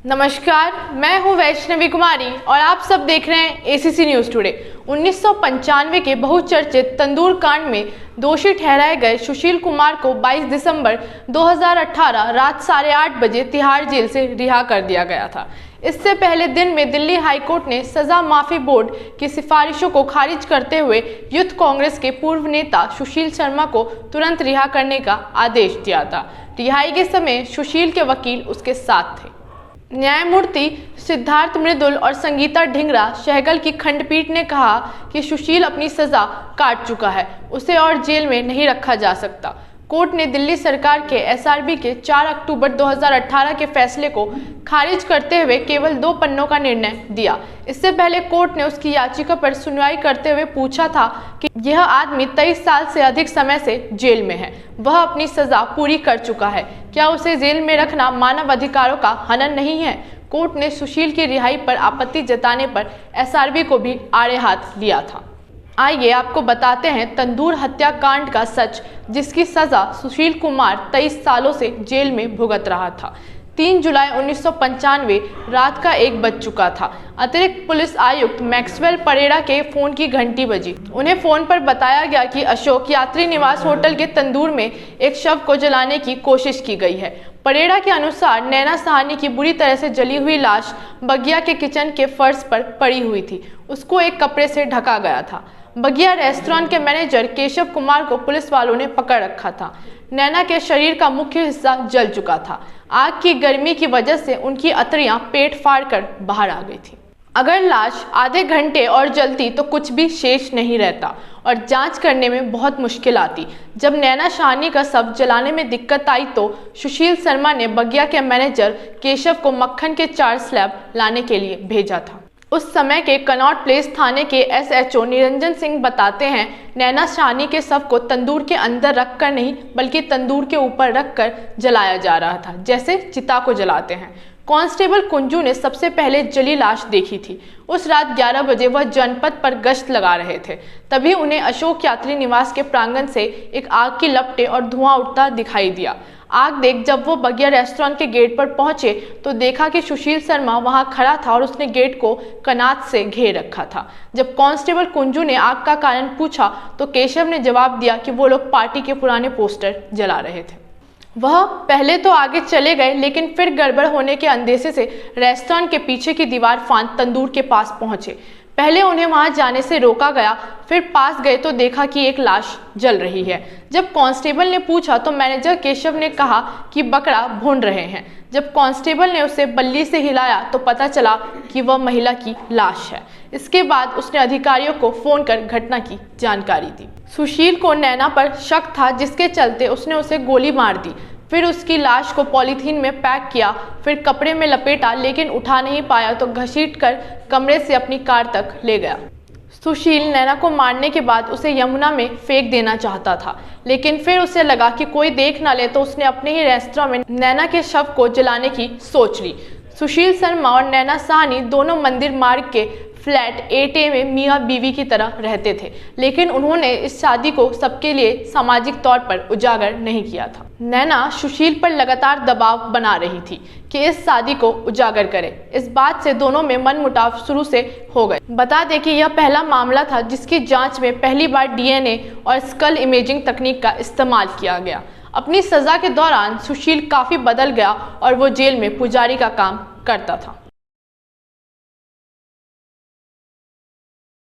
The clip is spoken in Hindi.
नमस्कार, मैं हूं वैष्णवी कुमारी और आप सब देख रहे हैं एसीसी न्यूज टुडे। 1995 के बहुचर्चित तंदूर कांड में दोषी ठहराए गए सुशील कुमार को 22 दिसंबर 2018 रात 8:30 बजे तिहाड़ जेल से रिहा कर दिया गया था। इससे पहले दिन में दिल्ली हाईकोर्ट ने सजा माफी बोर्ड की सिफारिशों को खारिज करते हुए यूथ कांग्रेस के पूर्व नेता सुशील शर्मा को तुरंत रिहा करने का आदेश दिया था। रिहाई के समय सुशील के वकील उसके साथ थे। न्यायमूर्ति सिद्धार्थ मृदुल और संगीता ढिंगरा सहगल की खंडपीठ ने कहा कि सुशील अपनी सजा काट चुका है, उसे और जेल में नहीं रखा जा सकता। कोर्ट ने दिल्ली सरकार के एसआरबी के 4 अक्टूबर 2018 के फैसले को खारिज करते हुए केवल 2 पन्नों का निर्णय दिया। इससे पहले कोर्ट ने उसकी याचिका पर सुनवाई करते हुए पूछा था कि यह आदमी 23 साल से अधिक समय से जेल में है, वह अपनी सजा पूरी कर चुका है, क्या उसे जेल में रखना मानव अधिकारों का हनन नहीं है? कोर्ट ने सुशील की रिहाई पर आपत्ति जताने पर एसआरबी को भी आड़े हाथ लिया था। आइए आपको बताते हैं तंदूर हत्याकांड का सच, जिसकी सजा सुशील कुमार 23 सालों से जेल में भुगत रहा था। 3 जुलाई 1995 रात का 1 बज चुका था। अतिरिक्त पुलिस आयुक्त मैक्सवेल परेरा के फोन की घंटी बजी। उन्हें फोन पर बताया गया कि अशोक यात्री निवास होटल के तंदूर में एक शव को जलाने की कोशिश की गई है। परेरा के अनुसार नैना साहनी की बुरी तरह से जली हुई लाश बगिया के किचन के फर्श पर पड़ी हुई थी। उसको एक कपड़े से ढका गया था। बगिया रेस्टोरेंट के मैनेजर केशव कुमार को पुलिस वालों ने पकड़ रखा था। नैना के शरीर का मुख्य हिस्सा जल चुका था। आग की गर्मी की वजह से उनकी अतरियां पेट फाड़ कर बाहर आ गई थी। अगर लाश आधे घंटे और जलती तो कुछ भी शेष नहीं रहता और जांच करने में बहुत मुश्किल आती। जब नैना साहनी का शव जलाने में दिक्कत आई तो सुशील शर्मा ने बगिया के मैनेजर केशव को मक्खन के 4 स्लैब लाने के लिए भेजा था। उस समय के कनॉट प्लेस थाने के एसएचओ निरंजन सिंह बताते हैं, नैना साहनी के शव को तंदूर के अंदर रखकर नहीं बल्कि तंदूर के ऊपर रखकर जलाया जा रहा था, जैसे चिता को जलाते हैं। कांस्टेबल कुंजू ने सबसे पहले जली लाश देखी थी। उस रात 11 बजे वह जनपद पर गश्त लगा रहे थे। तभी उन्हें अशोक यात्री निवास के प्रांगण से एक आग की लपटें और धुआं उठता दिखाई दिया। आग देख जब वो बगिया रेस्टोरेंट के गेट पर पहुंचे तो देखा कि सुशील शर्मा वहां खड़ा था और उसने गेट को कनात से घेर रखा था। जब कांस्टेबल कुंजू ने आग का कारण पूछा तो केशव ने जवाब दिया कि वो लोग पार्टी के पुराने पोस्टर जला रहे थे। वह पहले तो आगे चले गए, लेकिन फिर गड़बड़ होने के अंदेशे से रेस्टोरेंट के पीछे की दीवार फांद तंदूर के पास पहुंचे। पहले उन्हें वहां जाने से रोका गया, फिर पास गए तो देखा कि एक लाश जल रही है। जब कांस्टेबल ने पूछा तो मैनेजर केशव ने कहा कि बकरा भून रहे हैं। जब कांस्टेबल ने उसे बल्ली से हिलाया तो पता चला कि वह महिला की लाश है। इसके बाद उसने अधिकारियों को फोन कर घटना की जानकारी दी। सुशील को नैना पर शक था, जिसके चलते उसने उसे गोली मार दी। फिर उसकी लाश को पॉलीथीन में पैक किया, फिर कपड़े में लपेटा, लेकिन उठा नहीं पाया तो घसीटकर कमरे से अपनी कार तक ले गया। सुशील नैना को मारने के बाद उसे यमुना में फेंक देना चाहता था, लेकिन फिर उसे लगा कि कोई देख ना ले तो उसने अपने ही रेस्तरां में नैना के शव को जलाने की सोच ली। सुशील शर्मा और नैना साहनी दोनों मंदिर मार्ग के फ्लैट 8A में मियाँ बीवी की तरह रहते थे, लेकिन उन्होंने इस शादी को सबके लिए सामाजिक तौर पर उजागर नहीं किया था। नैना सुशील पर लगातार दबाव बना रही थी कि इस शादी को उजागर करे। इस बात से दोनों में मनमुटाव शुरू से हो गए। बता दें कि यह पहला मामला था जिसकी जांच में पहली बार DNA और स्कल इमेजिंग तकनीक का इस्तेमाल किया गया। अपनी सजा के दौरान सुशील काफ़ी बदल गया और वो जेल में पुजारी का काम करता था।